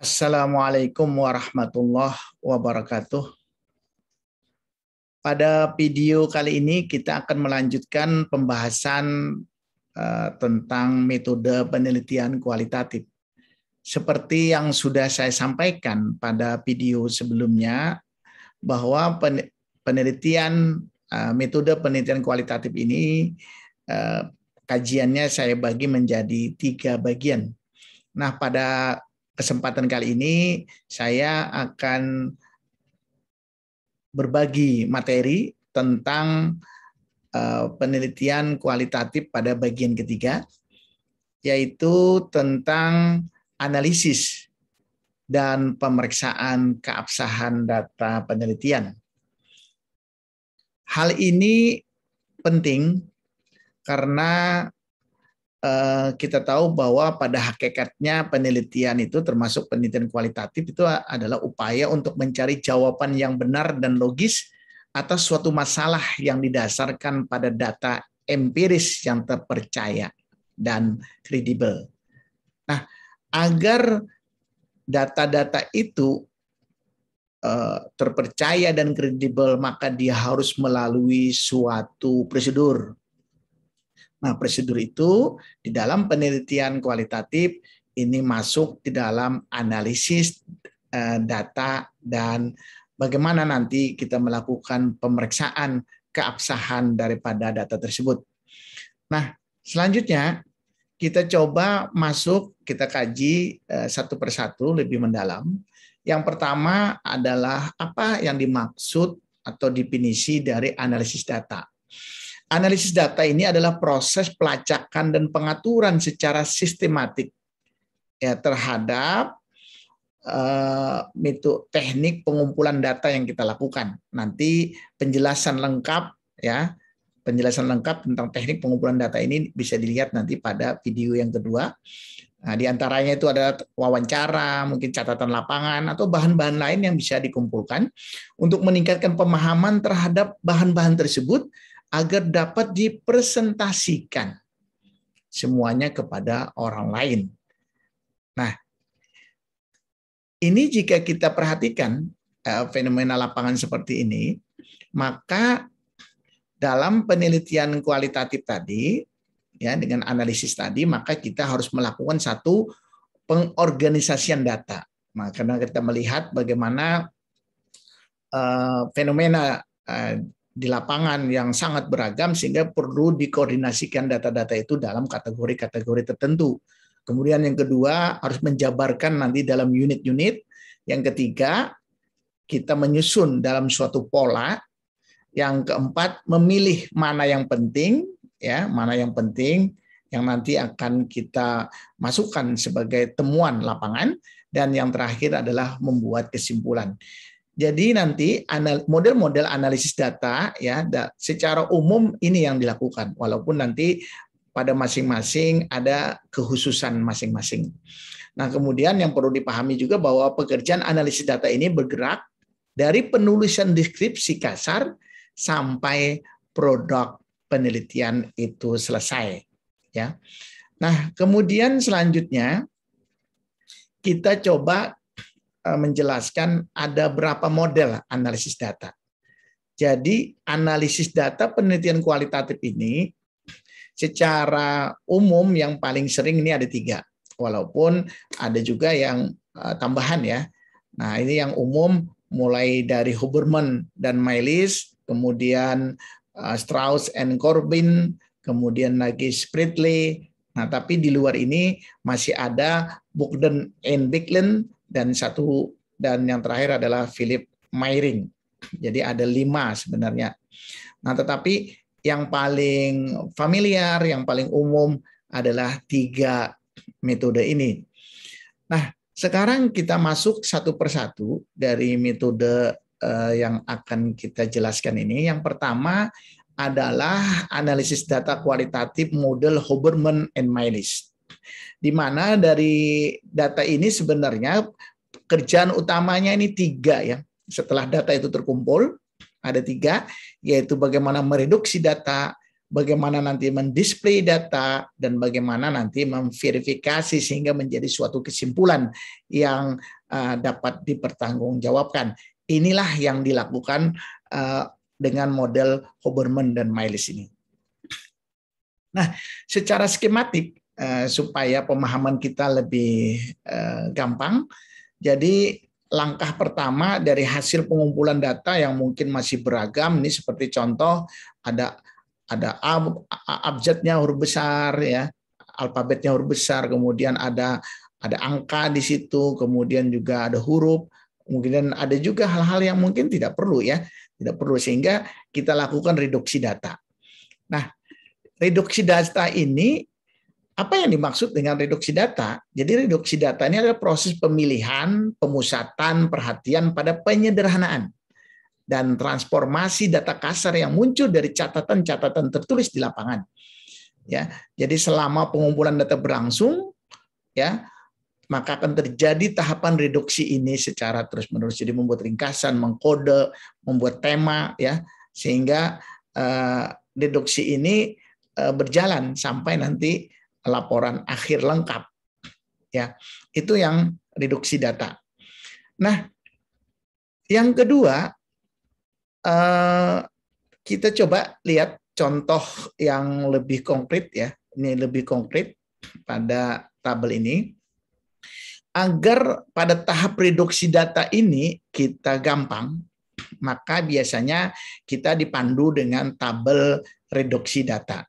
Assalamualaikum warahmatullahi wabarakatuh. Pada video kali ini kita akan melanjutkan pembahasan tentang metode penelitian kualitatif. Seperti yang sudah saya sampaikan pada video sebelumnya, bahwa metode penelitian kualitatif ini kajiannya saya bagi menjadi 3 bagian. Nah, pada kesempatan kali ini saya akan berbagi materi tentang penelitian kualitatif pada bagian ketiga, yaitu tentang analisis dan pemeriksaan keabsahan data penelitian. Hal ini penting karena kita tahu bahwa pada hakikatnya penelitian itu, termasuk penelitian kualitatif, itu adalah upaya untuk mencari jawaban yang benar dan logis atas suatu masalah yang didasarkan pada data empiris yang terpercaya dan kredibel. Nah, agar data-data itu terpercaya dan kredibel, maka dia harus melalui suatu prosedur. Nah, prosedur itu di dalam penelitian kualitatif ini masuk di dalam analisis data dan bagaimana nanti kita melakukan pemeriksaan keabsahan daripada data tersebut. Nah, selanjutnya kita coba kita kaji satu persatu lebih mendalam. Yang pertama adalah apa yang dimaksud atau definisi dari analisis data. Analisis data ini adalah proses pelacakan dan pengaturan secara sistematik ya terhadap metode teknik pengumpulan data yang kita lakukan. Nanti penjelasan lengkap tentang teknik pengumpulan data ini bisa dilihat nanti pada video yang kedua. Nah, di antaranya itu ada wawancara, mungkin catatan lapangan atau bahan-bahan lain yang bisa dikumpulkan untuk meningkatkan pemahaman terhadap bahan-bahan tersebut agar dapat dipresentasikan semuanya kepada orang lain. Nah, ini jika kita perhatikan fenomena lapangan seperti ini, maka dalam penelitian kualitatif tadi, ya dengan analisis tadi, maka kita harus melakukan satu pengorganisasian data. Nah, karena kita melihat bagaimana fenomena di lapangan yang sangat beragam sehingga perlu dikoordinasikan data-data itu dalam kategori-kategori tertentu. Kemudian yang kedua harus menjabarkan nanti dalam unit-unit. Yang ketiga kita menyusun dalam suatu pola. Yang keempat memilih mana yang penting yang nanti akan kita masukkan sebagai temuan lapangan, dan yang terakhir adalah membuat kesimpulan. Jadi nanti model-model analisis data secara umum ini yang dilakukan, walaupun nanti pada masing-masing ada kekhususan masing-masing. Nah, kemudian yang perlu dipahami juga bahwa pekerjaan analisis data ini bergerak dari penulisan deskripsi kasar sampai produk penelitian itu selesai. Ya. Nah, kemudian selanjutnya kita coba menjelaskan ada berapa model analisis data. Jadi analisis data penelitian kualitatif ini secara umum yang paling sering ini ada 3, walaupun ada juga yang tambahan ya. Nah, ini yang umum mulai dari Huberman dan Maylis, kemudian Strauss and Corbin, kemudian lagi Spritly. Nah, tapi di luar ini masih ada Bogdan and Bicklin, dan yang terakhir adalah Philip Mayring. Jadi ada 5 sebenarnya. Nah, tetapi yang paling familiar, yang paling umum adalah 3 metode ini. Nah, sekarang kita masuk satu persatu dari metode yang akan kita jelaskan ini. Yang pertama adalah analisis data kualitatif model Huberman and Maylis, di mana dari data ini sebenarnya kerjaan utamanya ini 3 ya. Setelah data itu terkumpul ada 3, yaitu bagaimana mereduksi data, bagaimana nanti mendisplay data, dan bagaimana nanti memverifikasi sehingga menjadi suatu kesimpulan yang dapat dipertanggungjawabkan. Inilah yang dilakukan dengan model Hoberman dan Miles ini. Nah, secara skematik supaya pemahaman kita lebih gampang, jadi langkah pertama dari hasil pengumpulan data yang mungkin masih beragam, ini seperti contoh ada abjadnya huruf besar ya, alfabetnya huruf besar, kemudian ada angka di situ, kemudian juga ada huruf, kemudian ada juga hal-hal yang mungkin tidak perlu ya, tidak perlu, sehingga kita lakukan reduksi data. Nah, reduksi data ini, apa yang dimaksud dengan reduksi data? Jadi reduksi data ini adalah proses pemilihan, pemusatan perhatian pada penyederhanaan dan transformasi data kasar yang muncul dari catatan-catatan tertulis di lapangan. Ya, jadi selama pengumpulan data berlangsung, ya, maka akan terjadi tahapan reduksi ini secara terus-menerus. Jadi membuat ringkasan, mengkode, membuat tema, ya, sehingga reduksi ini berjalan sampai nanti laporan akhir lengkap, ya. Itu yang reduksi data. Nah, yang kedua, kita coba lihat contoh yang lebih konkret ya. Ini lebih konkret pada tabel ini. Agar pada tahap reduksi data ini kita gampang, maka biasanya kita dipandu dengan tabel reduksi data.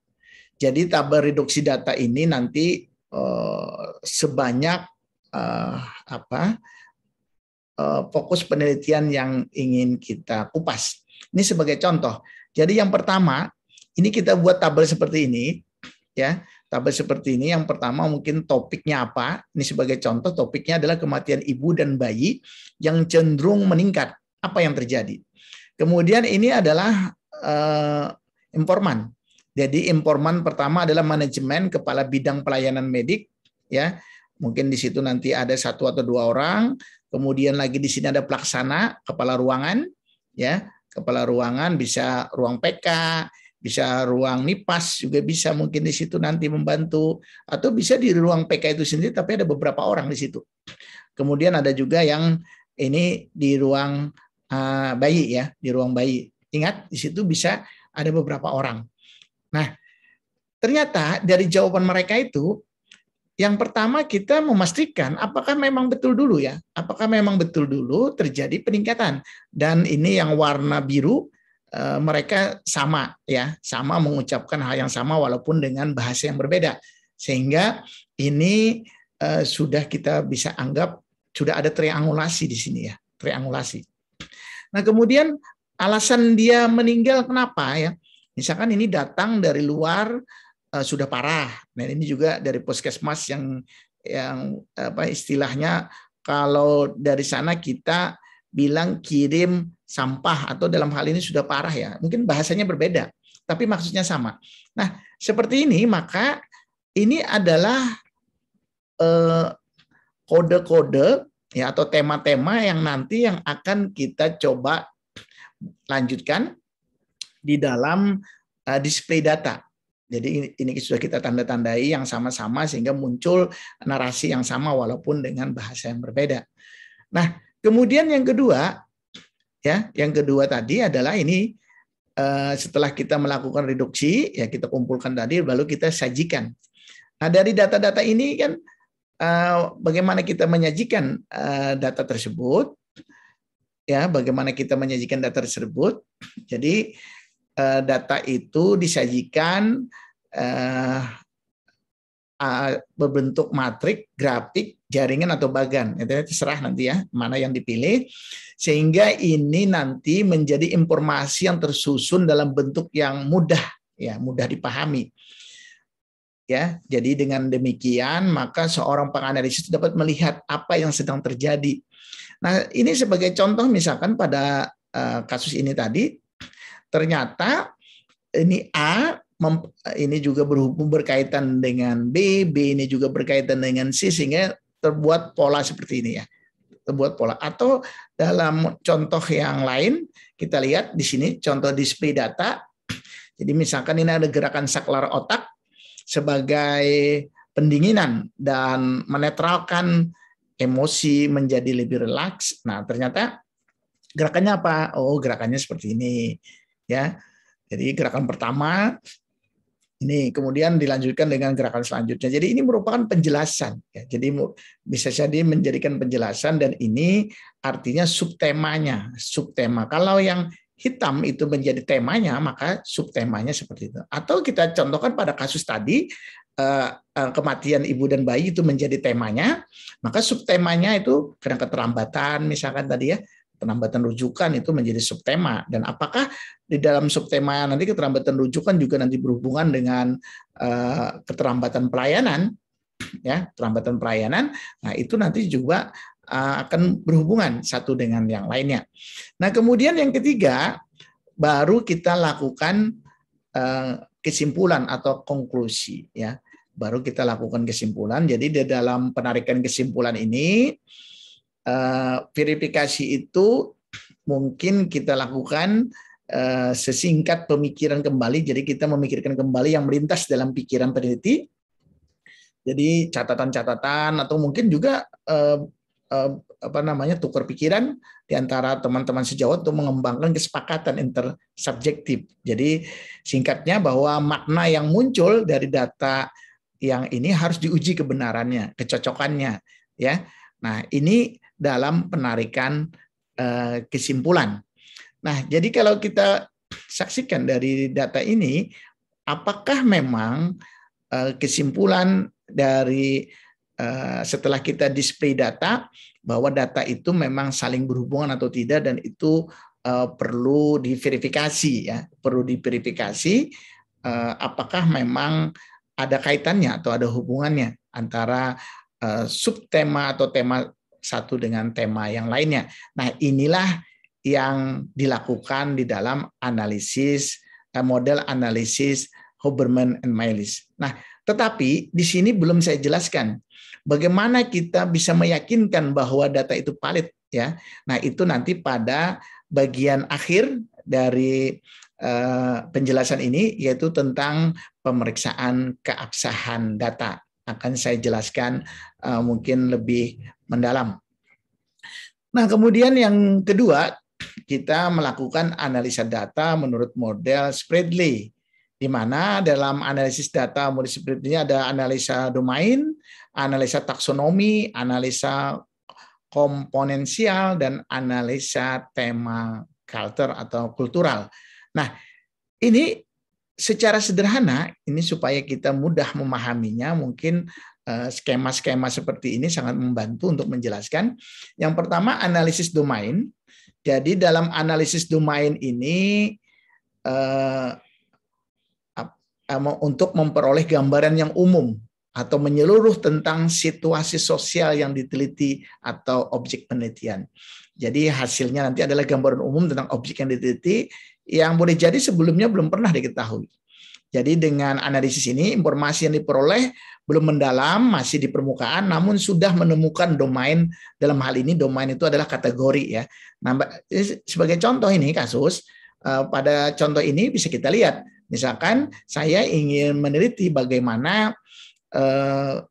Jadi tabel reduksi data ini nanti sebanyak fokus penelitian yang ingin kita kupas. Ini sebagai contoh. Jadi yang pertama, ini kita buat tabel seperti ini, ya. Tabel seperti ini. Yang pertama mungkin topiknya apa? Ini sebagai contoh, topiknya adalah kematian ibu dan bayi yang cenderung meningkat. Apa yang terjadi? Kemudian ini adalah informan. Jadi informan pertama adalah manajemen, kepala bidang pelayanan medik, ya. Mungkin di situ nanti ada 1 atau 2 orang. Kemudian lagi di sini ada pelaksana, kepala ruangan, ya. Kepala ruangan bisa ruang PK, bisa ruang NIPAS juga bisa mungkin di situ nanti membantu, atau bisa di ruang PK itu sendiri tapi ada beberapa orang di situ. Kemudian ada juga yang ini di ruang bayi ya, di ruang bayi. Ingat di situ bisa ada beberapa orang. Nah, ternyata dari jawaban mereka itu, yang pertama kita memastikan apakah memang betul dulu ya, apakah memang betul dulu terjadi peningkatan. Dan ini yang warna biru, mereka sama ya, sama mengucapkan hal yang sama walaupun dengan bahasa yang berbeda. Sehingga ini sudah kita bisa anggap sudah ada triangulasi di sini ya, triangulasi. Nah, kemudian alasan dia meninggal kenapa ya? Misalkan ini datang dari luar sudah parah. Nah, ini juga dari puskesmas yang apa istilahnya kalau dari sana kita bilang kirim sampah atau dalam hal ini sudah parah ya. Mungkin bahasanya berbeda, tapi maksudnya sama. Nah, seperti ini maka ini adalah kode-kode ya atau tema-tema yang nanti yang akan kita coba lanjutkan di dalam display data. Jadi ini sudah kita tanda-tandai yang sama-sama sehingga muncul narasi yang sama walaupun dengan bahasa yang berbeda. Nah, kemudian yang kedua ya, yang kedua tadi adalah ini setelah kita melakukan reduksi ya kita kumpulkan tadi lalu kita sajikan. Nah, dari data-data ini kan bagaimana kita menyajikan data tersebut ya, bagaimana kita menyajikan data tersebut. Jadi data itu disajikan berbentuk matrik, grafik, jaringan atau bagan. Itu terserah nanti ya mana yang dipilih. Sehingga ini nanti menjadi informasi yang tersusun dalam bentuk yang mudah ya, mudah dipahami. Ya, jadi dengan demikian maka seorang penganalisis dapat melihat apa yang sedang terjadi. Nah, ini sebagai contoh misalkan pada kasus ini tadi ternyata ini A ini juga berkaitan dengan B ini juga berkaitan dengan C sehingga terbuat pola seperti ini ya. Terbuat pola. Atau dalam contoh yang lain kita lihat di sini contoh display data. Jadi misalkan ini ada gerakan saklar otak sebagai pendinginan dan menetralkan emosi menjadi lebih rileks. Nah, ternyata gerakannya apa? Oh, gerakannya seperti ini, ya. Jadi gerakan pertama ini, kemudian dilanjutkan dengan gerakan selanjutnya. Jadi ini merupakan penjelasan, ya. Jadi bisa jadi menjadikan penjelasan, dan ini artinya subtemanya, subtema. Kalau yang hitam itu menjadi temanya, maka subtemanya seperti itu. Atau kita contohkan pada kasus tadi, kematian ibu dan bayi itu menjadi temanya, maka subtemanya itu kadang keterlambatan, misalkan tadi ya, keterlambatan rujukan itu menjadi subtema. Dan apakah di dalam subtema nanti keterlambatan rujukan juga nanti berhubungan dengan keterlambatan pelayanan, ya, keterlambatan pelayanan. Nah, itu nanti juga akan berhubungan satu dengan yang lainnya. Nah, kemudian yang ketiga, baru kita lakukan kesimpulan atau konklusi, ya. Baru kita lakukan kesimpulan. Jadi di dalam penarikan kesimpulan ini, verifikasi itu mungkin kita lakukan sesingkat pemikiran kembali. Jadi kita memikirkan kembali yang melintas dalam pikiran peneliti. Jadi catatan-catatan atau mungkin juga tukar pikiran di antara teman-teman sejawat untuk mengembangkan kesepakatan intersubjektif. Jadi singkatnya bahwa makna yang muncul dari data yang ini harus diuji kebenarannya, kecocokannya, ya. Nah, ini dalam penarikan kesimpulan. Nah, jadi kalau kita saksikan dari data ini, apakah memang kesimpulan dari setelah kita display data, bahwa data itu memang saling berhubungan atau tidak, dan itu perlu diverifikasi, ya, perlu diverifikasi apakah memang ada kaitannya atau ada hubungannya antara subtema atau tema satu dengan tema yang lainnya. Nah, inilah yang dilakukan di dalam analisis model analisis Hoberman and Maylis. Nah, tetapi di sini belum saya jelaskan bagaimana kita bisa meyakinkan bahwa data itu valid, ya. Nah, itu nanti pada bagian akhir dari penjelasan ini, yaitu tentang pemeriksaan keabsahan data. Akan saya jelaskan mungkin lebih mendalam. Nah, kemudian yang kedua, kita melakukan analisa data menurut model Spreadley, di mana dalam analisis data model Spreadley ini ada analisa domain, analisa taksonomi, analisa komponensial, dan analisa tema culture atau kultural. Nah, ini secara sederhana, ini supaya kita mudah memahaminya, mungkin skema-skema seperti ini sangat membantu untuk menjelaskan. Yang pertama, analisis domain. Jadi dalam analisis domain ini untuk memperoleh gambaran yang umum atau menyeluruh tentang situasi sosial yang diteliti atau objek penelitian. Jadi hasilnya nanti adalah gambaran umum tentang objek yang diteliti yang boleh jadi sebelumnya belum pernah diketahui. Jadi dengan analisis ini, informasi yang diperoleh belum mendalam, masih di permukaan, namun sudah menemukan domain. Dalam hal ini domain itu adalah kategori, ya. Nah, sebagai contoh ini kasus, pada contoh ini bisa kita lihat, misalkan saya ingin meneliti bagaimana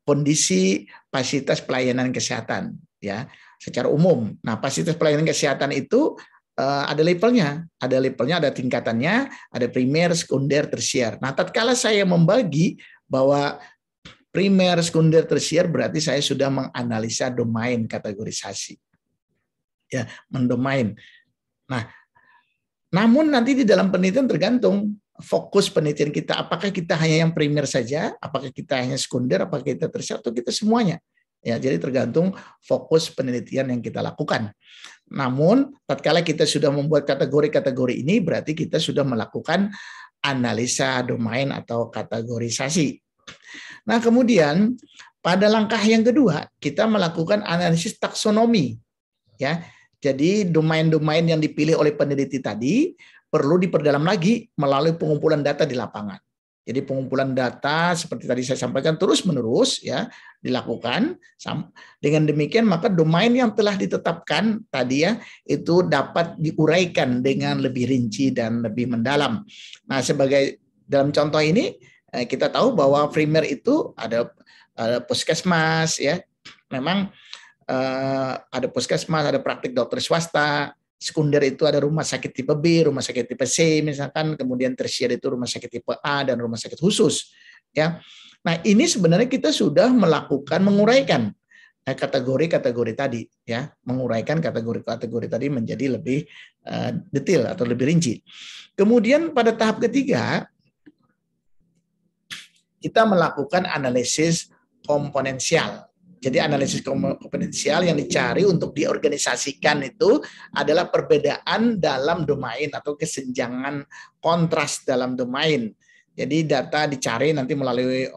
kondisi fasilitas pelayanan kesehatan, ya, secara umum. Nah, fasilitas pelayanan kesehatan itu ada levelnya, ada tingkatannya, ada primer, sekunder, tersier. Nah, tatkala saya membagi bahwa primer, sekunder, tersier, berarti saya sudah menganalisa domain kategorisasi, ya, mendomain. Nah, namun nanti di dalam penelitian tergantung fokus penelitian kita, apakah kita hanya yang primer saja, apakah kita hanya sekunder, apakah kita tersier, atau kita semuanya. Ya, jadi tergantung fokus penelitian yang kita lakukan. Namun, tatkala kita sudah membuat kategori-kategori ini, berarti kita sudah melakukan analisa domain atau kategorisasi. Nah, kemudian pada langkah yang kedua, kita melakukan analisis taksonomi. Ya, jadi domain-domain yang dipilih oleh peneliti tadi perlu diperdalam lagi melalui pengumpulan data di lapangan. Jadi pengumpulan data seperti tadi saya sampaikan terus-menerus ya dilakukan. Dengan demikian maka domain yang telah ditetapkan tadi ya itu dapat diuraikan dengan lebih rinci dan lebih mendalam. Nah, sebagai dalam contoh ini kita tahu bahwa primer itu ada puskesmas ya. Memang ada puskesmas, ada praktik dokter swasta. Sekunder itu ada rumah sakit tipe B, rumah sakit tipe C misalkan, kemudian tersier itu rumah sakit tipe A dan rumah sakit khusus ya. Nah, ini sebenarnya kita sudah melakukan menguraikan kategori-kategori tadi ya, menguraikan kategori-kategori tadi menjadi lebih detail atau lebih rinci. Kemudian pada tahap ketiga kita melakukan analisis komponensial. Jadi analisis komponensial yang dicari untuk diorganisasikan itu adalah perbedaan dalam domain atau kesenjangan kontras dalam domain. Jadi data dicari nanti melalui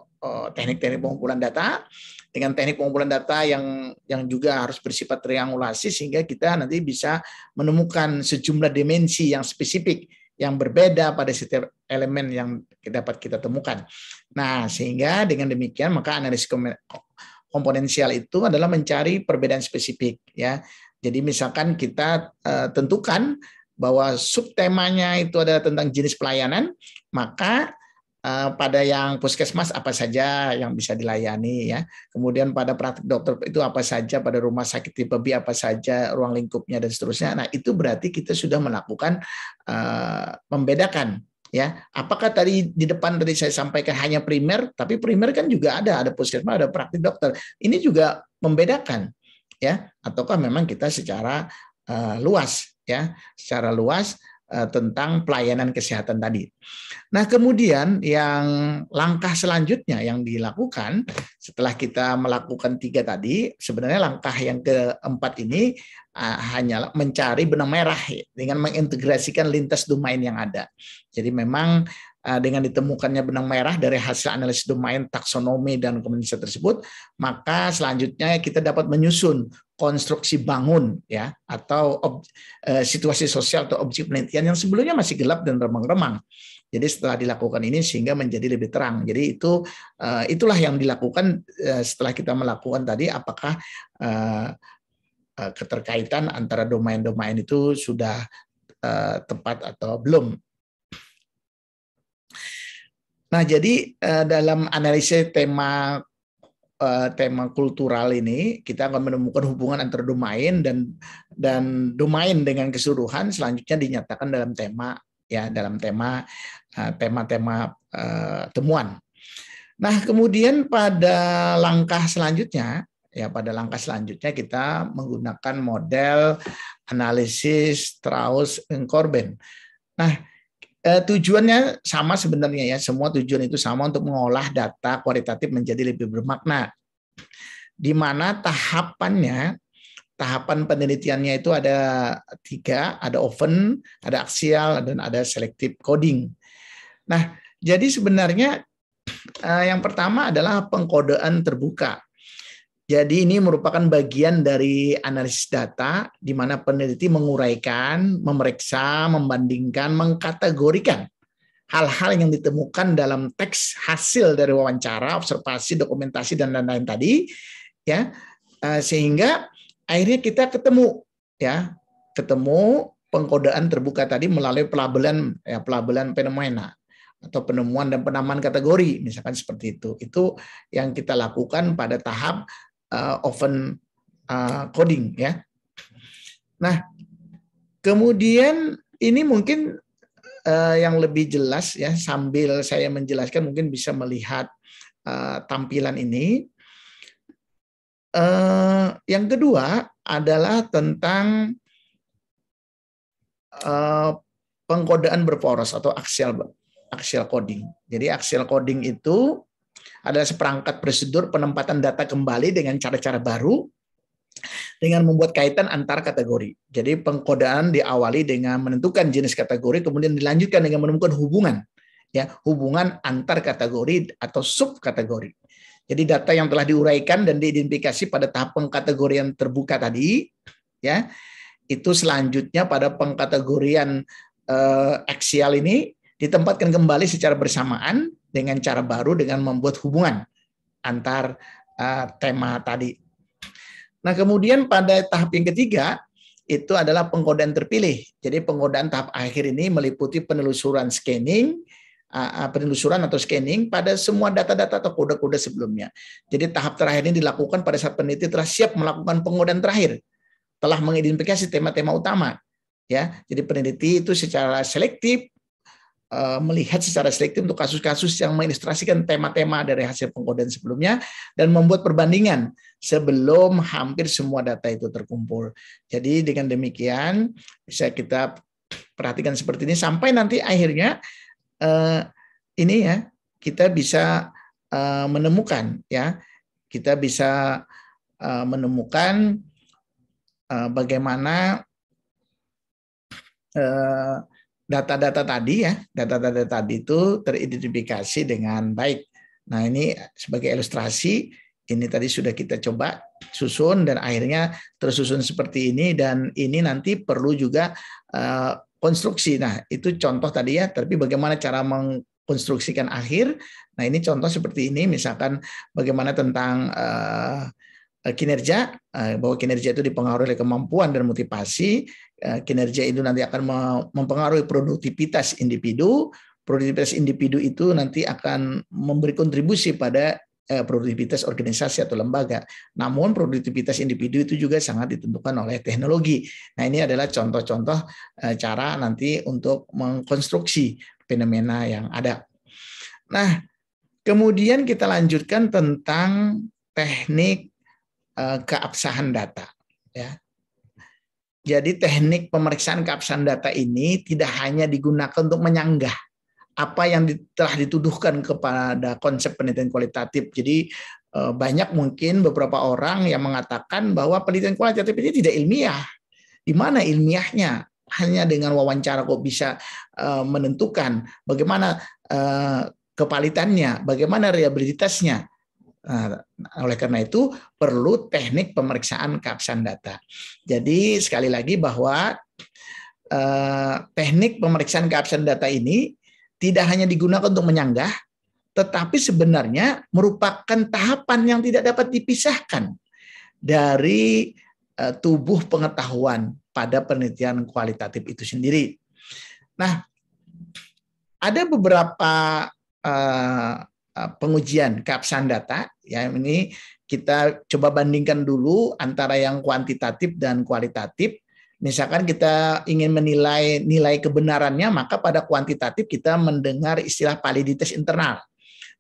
teknik-teknik pengumpulan data dengan teknik pengumpulan data yang juga harus bersifat triangulasi sehingga kita nanti bisa menemukan sejumlah dimensi yang spesifik yang berbeda pada setiap elemen yang dapat kita temukan. Nah, sehingga dengan demikian maka analisis komponensial itu adalah mencari perbedaan spesifik ya. Jadi misalkan kita tentukan bahwa subtemanya itu adalah tentang jenis pelayanan, maka pada yang puskesmas apa saja yang bisa dilayani ya. Kemudian pada praktik dokter itu apa saja, pada rumah sakit tipe B apa saja ruang lingkupnya dan seterusnya. Nah, itu berarti kita sudah melakukan membedakan ya. Apakah tadi di depan tadi saya sampaikan hanya primer, tapi primer kan juga ada puskesmas, ada praktik dokter. Ini juga membedakan ya, ataukah memang kita secara luas ya, secara luas tentang pelayanan kesehatan tadi. Nah, kemudian yang langkah selanjutnya yang dilakukan setelah kita melakukan 3 tadi, sebenarnya langkah yang keempat ini hanyalah mencari benang merah dengan mengintegrasikan lintas domain yang ada. Jadi memang dengan ditemukannya benang merah dari hasil analisis domain, taksonomi, dan komunitas tersebut, maka selanjutnya kita dapat menyusun konstruksi bangun ya atau situasi sosial atau objek penelitian yang sebelumnya masih gelap dan remang-remang. Jadi setelah dilakukan ini sehingga menjadi lebih terang. Jadi itulah yang dilakukan setelah kita melakukan tadi, apakah keterkaitan antara domain-domain itu sudah tepat atau belum. Nah, jadi dalam analisis tema kultural ini kita akan menemukan hubungan antara domain dan domain dengan keseluruhan selanjutnya dinyatakan dalam tema ya, dalam tema-tema temuan. Nah, kemudian pada langkah selanjutnya kita menggunakan model analisis Strauss-Corbin. Nah, tujuannya sama sebenarnya ya, semua tujuan itu sama untuk mengolah data kualitatif menjadi lebih bermakna. Di mana tahapan penelitiannya itu ada 3, ada open, ada aksial, dan ada selective coding. Nah, jadi sebenarnya yang pertama adalah pengkodean terbuka. Jadi ini merupakan bagian dari analisis data di mana peneliti menguraikan, memeriksa, membandingkan, mengkategorikan hal-hal yang ditemukan dalam teks hasil dari wawancara, observasi, dokumentasi, dan lain-lain tadi ya, sehingga akhirnya kita ketemu pengkodean terbuka tadi melalui pelabelan fenomena atau penemuan dan penamaan kategori misalkan seperti itu. Itu yang kita lakukan pada tahap open coding ya. Nah, kemudian ini mungkin yang lebih jelas ya, sambil saya menjelaskan mungkin bisa melihat tampilan ini. Yang kedua adalah tentang pengkodean berporos atau axial coding. Jadi axial coding itu adalah seperangkat prosedur penempatan data kembali dengan cara-cara baru dengan membuat kaitan antar kategori. Jadi pengkodean diawali dengan menentukan jenis kategori, kemudian dilanjutkan dengan menemukan hubungan antar kategori atau subkategori. Jadi data yang telah diuraikan dan diidentifikasi pada tahap pengkategorian terbuka tadi ya, itu selanjutnya pada pengkategorian aksial ini ditempatkan kembali secara bersamaan dengan cara baru dengan membuat hubungan antar tema tadi. Nah, kemudian pada tahap yang ketiga itu adalah pengkodaan terpilih. Jadi pengkodaan tahap akhir ini meliputi penelusuran atau scanning pada semua data-data atau kode-kode sebelumnya. Jadi tahap terakhir ini dilakukan pada saat peneliti telah siap melakukan pengkodaan terakhir, telah mengidentifikasi tema-tema utama. Ya, jadi peneliti itu secara selektif melihat secara selektif untuk kasus-kasus yang mengilustrasikan tema-tema dari hasil pengkodaan sebelumnya dan membuat perbandingan sebelum hampir semua data itu terkumpul. Jadi dengan demikian bisa kita perhatikan seperti ini sampai nanti akhirnya ini ya kita bisa menemukan menemukan bagaimana data-data tadi itu teridentifikasi dengan baik. Nah, ini sebagai ilustrasi, ini tadi sudah kita coba susun dan akhirnya tersusun seperti ini, dan ini nanti perlu juga konstruksi. Nah, itu contoh tadi ya, tapi bagaimana cara mengkonstruksikan akhir. Nah, ini contoh seperti ini, misalkan bagaimana tentang kinerja, bahwa kinerja itu dipengaruhi oleh kemampuan dan motivasi. Kinerja itu nanti akan mempengaruhi produktivitas individu. Produktivitas individu itu nanti akan memberi kontribusi pada produktivitas organisasi atau lembaga. Namun produktivitas individu itu juga sangat ditentukan oleh teknologi. Nah, ini adalah contoh-contoh cara nanti untuk mengkonstruksi fenomena yang ada. Nah, kemudian kita lanjutkan tentang teknik keabsahan data. Ya. Jadi teknik pemeriksaan keabsahan data ini tidak hanya digunakan untuk menyanggah apa yang telah dituduhkan kepada konsep penelitian kualitatif. Jadi banyak mungkin beberapa orang yang mengatakan bahwa penelitian kualitatif ini tidak ilmiah. Di mana ilmiahnya? Hanya dengan wawancara kok bisa menentukan bagaimana kevalitannya, bagaimana reliabilitasnya. Nah, oleh karena itu perlu teknik pemeriksaan keabsahan data. Jadi sekali lagi bahwa teknik pemeriksaan keabsahan data ini tidak hanya digunakan untuk menyanggah, tetapi sebenarnya merupakan tahapan yang tidak dapat dipisahkan dari tubuh pengetahuan pada penelitian kualitatif itu sendiri. Nah, ada beberapa pengujian keabsahan data, ya ini kita coba bandingkan dulu antara yang kuantitatif dan kualitatif. Misalkan kita ingin menilai nilai kebenarannya, maka pada kuantitatif kita mendengar istilah validitas internal.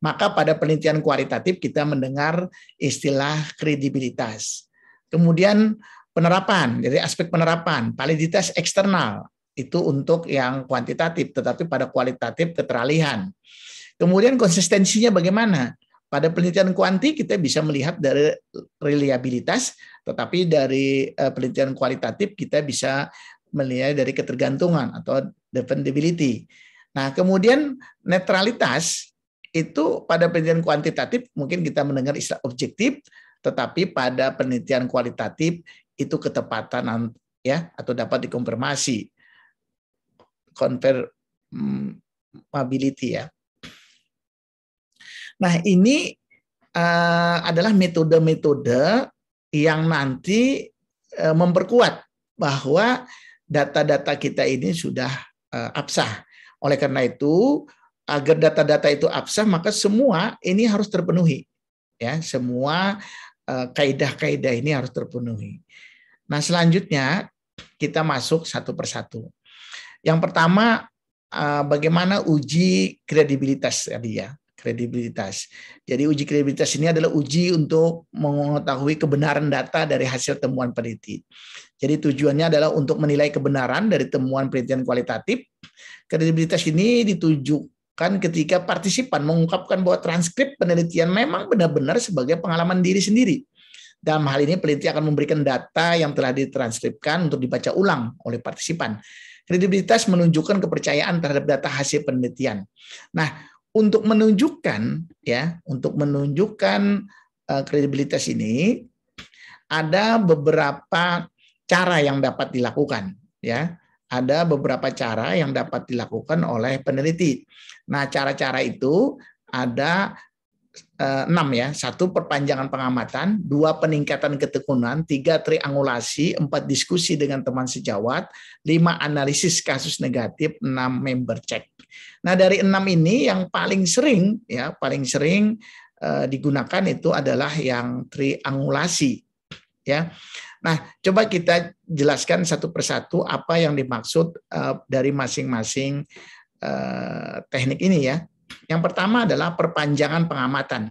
Maka pada penelitian kualitatif kita mendengar istilah kredibilitas. Kemudian penerapan, jadi aspek penerapan, validitas eksternal itu untuk yang kuantitatif, tetapi pada kualitatif keteralihan. Kemudian konsistensinya bagaimana? Pada penelitian kuanti kita bisa melihat dari reliabilitas, tetapi dari penelitian kualitatif kita bisa melihat dari ketergantungan atau dependability. Nah, kemudian netralitas itu pada penelitian kuantitatif mungkin kita mendengar istilah objektif, tetapi pada penelitian kualitatif itu ketepatan ya atau dapat dikonfirmasi, confirmability ya. Nah, ini adalah metode-metode yang nanti memperkuat bahwa data-data kita ini sudah absah. Oleh karena itu, agar data-data itu absah, maka semua ini harus terpenuhi. Ya, semua kaidah-kaidah ini harus terpenuhi. Nah, selanjutnya kita masuk satu persatu. Yang pertama, bagaimana uji kredibilitas tadi ya. Kredibilitas. Jadi uji kredibilitas ini adalah uji untuk mengetahui kebenaran data dari hasil temuan peneliti. Jadi tujuannya adalah untuk menilai kebenaran dari temuan penelitian kualitatif. Kredibilitas ini ditujukan ketika partisipan mengungkapkan bahwa transkrip penelitian memang benar-benar sebagai pengalaman diri sendiri. Dalam hal ini peneliti akan memberikan data yang telah ditranskripkan untuk dibaca ulang oleh partisipan. Kredibilitas menunjukkan kepercayaan terhadap data hasil penelitian. Nah, untuk menunjukkan kredibilitas ini ada beberapa cara yang dapat dilakukan ya. ada beberapa cara yang dapat dilakukan oleh peneliti. Nah, cara-cara itu ada 6 ya. 1, perpanjangan pengamatan, 2, peningkatan ketekunan, 3, triangulasi, 4, diskusi dengan teman sejawat, 5, analisis kasus negatif, 6, member check. Nah, dari 6 ini yang paling sering digunakan itu adalah yang triangulasi ya. Nah, coba kita jelaskan satu persatu apa yang dimaksud dari masing-masing teknik ini ya. Yang pertama adalah perpanjangan pengamatan.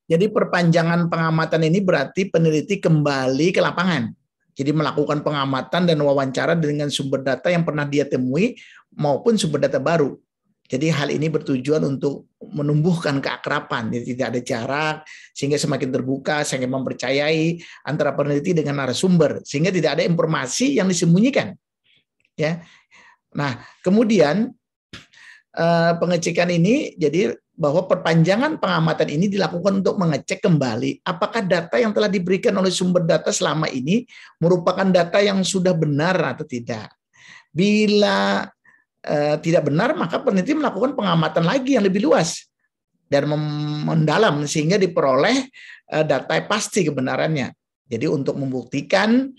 Jadi perpanjangan pengamatan ini berarti peneliti kembali ke lapangan. Jadi melakukan pengamatan dan wawancara dengan sumber data yang pernah dia temui maupun sumber data baru. Jadi hal ini bertujuan untuk menumbuhkan keakraban, jadi tidak ada jarak, sehingga semakin terbuka, sehingga mempercayai antara peneliti dengan narasumber, sehingga tidak ada informasi yang disembunyikan. Ya. Nah, kemudian pengecekan ini jadi bahwa perpanjangan pengamatan ini dilakukan untuk mengecek kembali apakah data yang telah diberikan oleh sumber data selama ini merupakan data yang sudah benar atau tidak. Bila tidak benar, maka peneliti melakukan pengamatan lagi yang lebih luas dan mendalam sehingga diperoleh data pasti kebenarannya. Jadi untuk membuktikan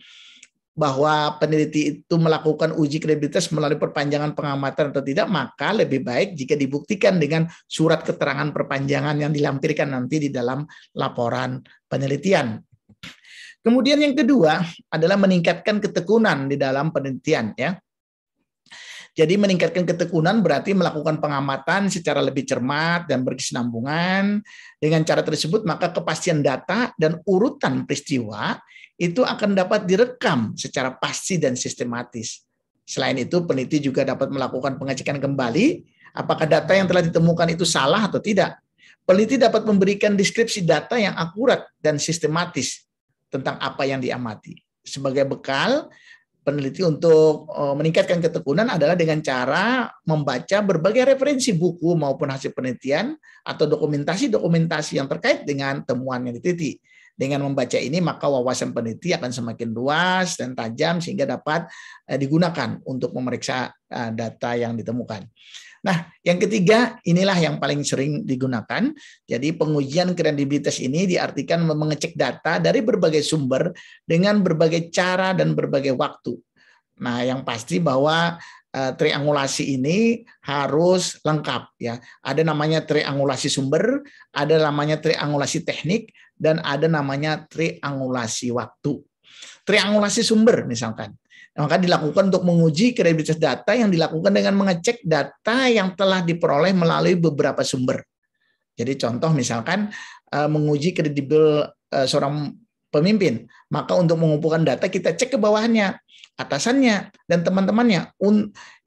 bahwa peneliti itu melakukan uji kredibilitas melalui perpanjangan pengamatan atau tidak, maka lebih baik jika dibuktikan dengan surat keterangan perpanjangan yang dilampirkan nanti di dalam laporan penelitian. Kemudian yang kedua adalah meningkatkan ketekunan di dalam penelitian ya. Jadi meningkatkan ketekunan berarti melakukan pengamatan secara lebih cermat dan berkesinambungan. Dengan cara tersebut maka kepastian data dan urutan peristiwa itu akan dapat direkam secara pasti dan sistematis. Selain itu, peneliti juga dapat melakukan pengecekan kembali apakah data yang telah ditemukan itu salah atau tidak. Peneliti dapat memberikan deskripsi data yang akurat dan sistematis tentang apa yang diamati. Sebagai bekal, peneliti untuk meningkatkan ketekunan adalah dengan cara membaca berbagai referensi buku maupun hasil penelitian atau dokumentasi-dokumentasi yang terkait dengan temuan yang diteliti. Dengan membaca ini, maka wawasan peneliti akan semakin luas dan tajam sehingga dapat digunakan untuk memeriksa data yang ditemukan. Nah, yang ketiga, inilah yang paling sering digunakan. Jadi pengujian kredibilitas ini diartikan mengecek data dari berbagai sumber dengan berbagai cara dan berbagai waktu. Nah, yang pasti bahwa triangulasi ini harus lengkap ya. Ada namanya triangulasi sumber, ada namanya triangulasi teknik, dan ada namanya triangulasi waktu. Triangulasi sumber misalkan, maka dilakukan untuk menguji kredibilitas data yang dilakukan dengan mengecek data yang telah diperoleh melalui beberapa sumber. Jadi contoh misalkan menguji kredibel seorang pemimpin, maka untuk mengumpulkan data kita cek ke bawahnya, atasannya, dan teman-temannya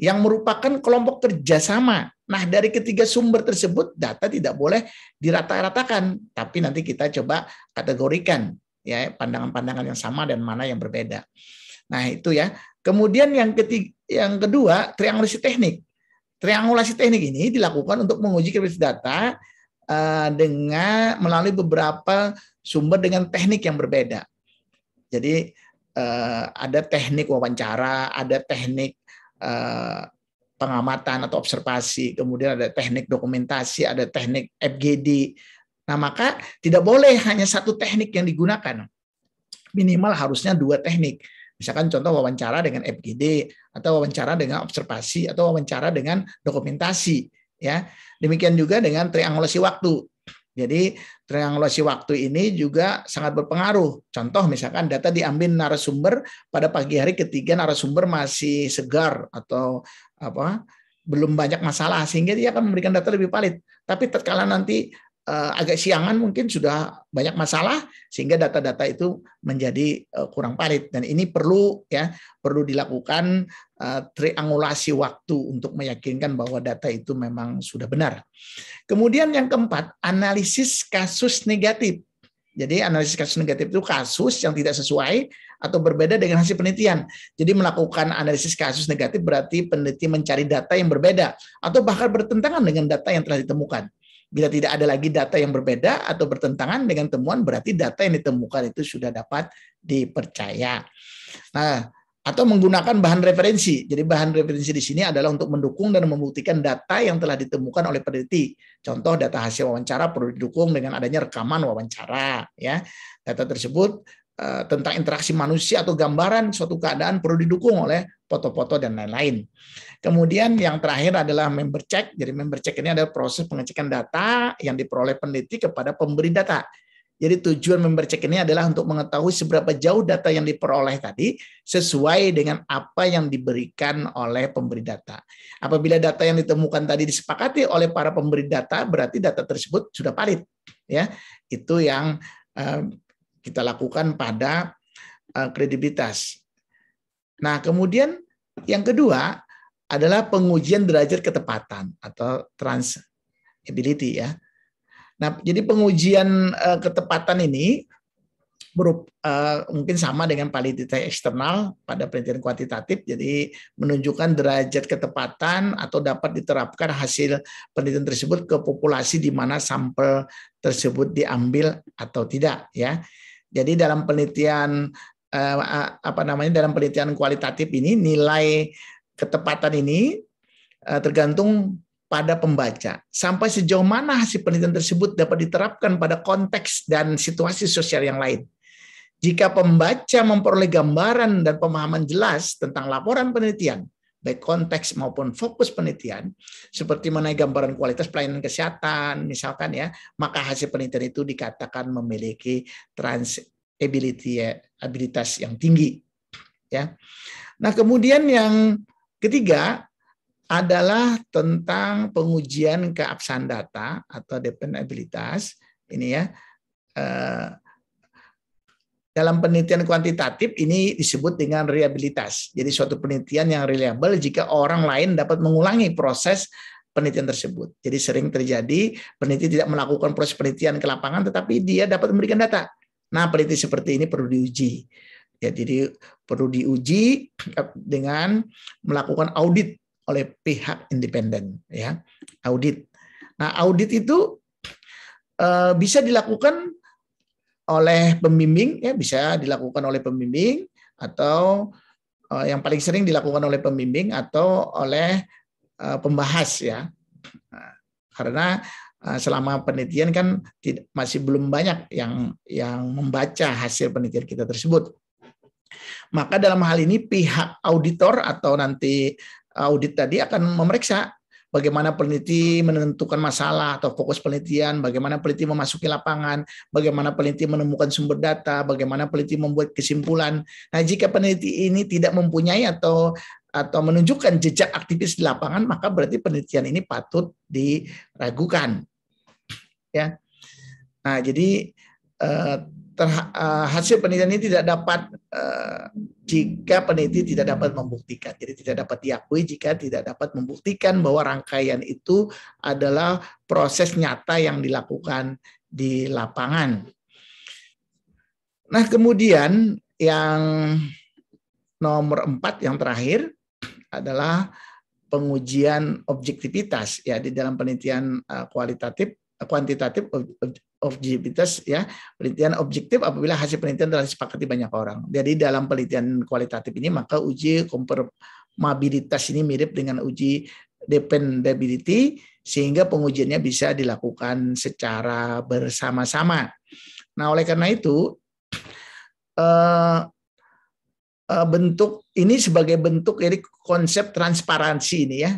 yang merupakan kelompok kerjasama. Nah, dari ketiga sumber tersebut, data tidak boleh dirata-ratakan, tapi nanti kita coba kategorikan ya pandangan-pandangan yang sama dan mana yang berbeda. Nah, itu ya. Kemudian yang kedua, triangulasi teknik. Triangulasi teknik ini dilakukan untuk menguji kredibilitas data dengan melalui beberapa sumber dengan teknik yang berbeda. Jadi ada teknik wawancara, ada teknik pengamatan atau observasi, kemudian ada teknik dokumentasi, ada teknik FGD. Nah, maka tidak boleh hanya satu teknik yang digunakan. Minimal harusnya 2 teknik. Misalkan contoh wawancara dengan FGD, atau wawancara dengan observasi, atau wawancara dengan dokumentasi. Ya, demikian juga dengan triangulasi waktu. Jadi triangulasi waktu ini juga sangat berpengaruh. Contoh misalkan data diambil narasumber pada pagi hari ketika narasumber masih segar atau belum banyak masalah sehingga dia akan memberikan data lebih valid. Tapi tatkala nanti agak siangan mungkin sudah banyak masalah sehingga data-data itu menjadi kurang valid, dan ini perlu dilakukan triangulasi waktu untuk meyakinkan bahwa data itu memang sudah benar. Kemudian yang keempat, analisis kasus negatif. Jadi analisis kasus negatif itu kasus yang tidak sesuai atau berbeda dengan hasil penelitian. Jadi melakukan analisis kasus negatif berarti peneliti mencari data yang berbeda atau bahkan bertentangan dengan data yang telah ditemukan. Bila tidak ada lagi data yang berbeda atau bertentangan dengan temuan, berarti data yang ditemukan itu sudah dapat dipercaya. Nah, atau menggunakan bahan referensi. Jadi bahan referensi di sini adalah untuk mendukung dan membuktikan data yang telah ditemukan oleh peneliti. Contoh, data hasil wawancara perlu didukung dengan adanya rekaman wawancara. Ya, data tersebut tentang interaksi manusia atau gambaran suatu keadaan perlu didukung oleh foto-foto dan lain-lain. Kemudian yang terakhir adalah member check. Jadi member check ini adalah proses pengecekan data yang diperoleh peneliti kepada pemberi data. Jadi tujuan member check ini adalah untuk mengetahui seberapa jauh data yang diperoleh tadi sesuai dengan apa yang diberikan oleh pemberi data. Apabila data yang ditemukan tadi disepakati oleh para pemberi data, berarti data tersebut sudah valid. Ya, itu yang kita lakukan pada kredibilitas. Nah, kemudian yang kedua adalah pengujian derajat ketepatan atau transability ya. Nah, jadi pengujian ketepatan ini mungkin sama dengan validitas eksternal pada penelitian kuantitatif, jadi menunjukkan derajat ketepatan atau dapat diterapkan hasil penelitian tersebut ke populasi di mana sampel tersebut diambil atau tidak ya. Jadi dalam penelitian dalam penelitian kualitatif ini nilai ketepatan ini tergantung pada pembaca. Sampai sejauh mana hasil penelitian tersebut dapat diterapkan pada konteks dan situasi sosial yang lain. Jika pembaca memperoleh gambaran dan pemahaman jelas tentang laporan penelitian, baik konteks maupun fokus penelitian, seperti mengenai gambaran kualitas pelayanan kesehatan, misalkan ya, maka hasil penelitian itu dikatakan memiliki abilitas yang tinggi. Ya. Nah, kemudian yang ketiga adalah tentang pengujian keabsahan data atau dependabilitas. Ini ya, dalam penelitian kuantitatif ini disebut dengan reliabilitas. Jadi suatu penelitian yang reliable jika orang lain dapat mengulangi proses penelitian tersebut. Jadi sering terjadi peneliti tidak melakukan proses penelitian ke lapangan, tetapi dia dapat memberikan data. Nah, peneliti seperti ini perlu diuji. Ya, jadi perlu diuji dengan melakukan audit oleh pihak independen, ya, audit. Nah, audit itu bisa dilakukan oleh pembimbing, ya, bisa dilakukan oleh pembimbing atau yang paling sering dilakukan oleh pembimbing atau oleh pembahas, ya. Nah, karena selama penelitian kan masih belum banyak yang membaca hasil penelitian kita tersebut. Maka dalam hal ini pihak auditor atau nanti audit tadi akan memeriksa bagaimana peneliti menentukan masalah atau fokus penelitian, bagaimana peneliti memasuki lapangan, bagaimana peneliti menemukan sumber data, bagaimana peneliti membuat kesimpulan. Nah, jika peneliti ini tidak mempunyai atau menunjukkan jejak aktivis di lapangan, maka berarti penelitian ini patut diragukan. Ya. Nah, jadi hasil penelitian ini tidak dapat jika peneliti tidak dapat membuktikan. Jadi tidak dapat diakui jika tidak dapat membuktikan bahwa rangkaian itu adalah proses nyata yang dilakukan di lapangan. Nah, kemudian yang nomor 4 yang terakhir adalah pengujian objektivitas ya di dalam penelitian kuantitatif objektivitas ya, penelitian objektif apabila hasil penelitian telah disepakati banyak orang. Jadi dalam penelitian kualitatif ini maka uji komparabilitas ini mirip dengan uji dependability sehingga pengujiannya bisa dilakukan secara bersama-sama. Nah, oleh karena itu bentuk ini sebagai bentuk dari konsep transparansi ini ya,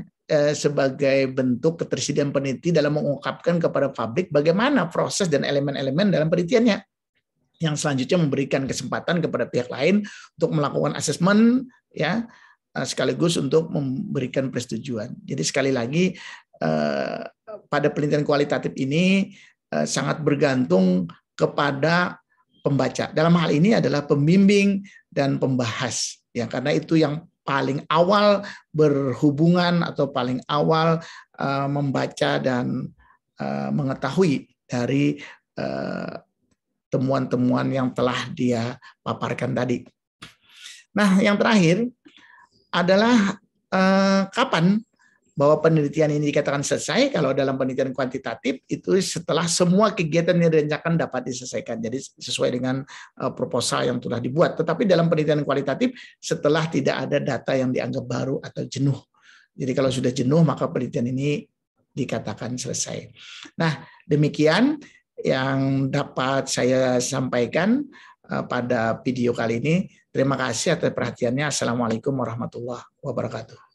sebagai bentuk ketersediaan peneliti dalam mengungkapkan kepada publik bagaimana proses dan elemen-elemen dalam penelitiannya, yang selanjutnya memberikan kesempatan kepada pihak lain untuk melakukan asesmen ya, sekaligus untuk memberikan persetujuan. Jadi sekali lagi pada penelitian kualitatif ini sangat bergantung kepada pembaca. Dalam hal ini adalah pembimbing dan pembahas ya, karena itu yang paling awal berhubungan atau paling awal membaca dan mengetahui dari temuan-temuan yang telah dia paparkan tadi. Nah, yang terakhir adalah kapan bahwa penelitian ini dikatakan selesai kalau dalam penelitian kuantitatif itu setelah semua kegiatan yang direncanakan dapat diselesaikan. Jadi sesuai dengan proposal yang telah dibuat. Tetapi dalam penelitian kualitatif setelah tidak ada data yang dianggap baru atau jenuh. Jadi kalau sudah jenuh maka penelitian ini dikatakan selesai. Nah, demikian yang dapat saya sampaikan pada video kali ini. Terima kasih atas perhatiannya. Assalamualaikum warahmatullahi wabarakatuh.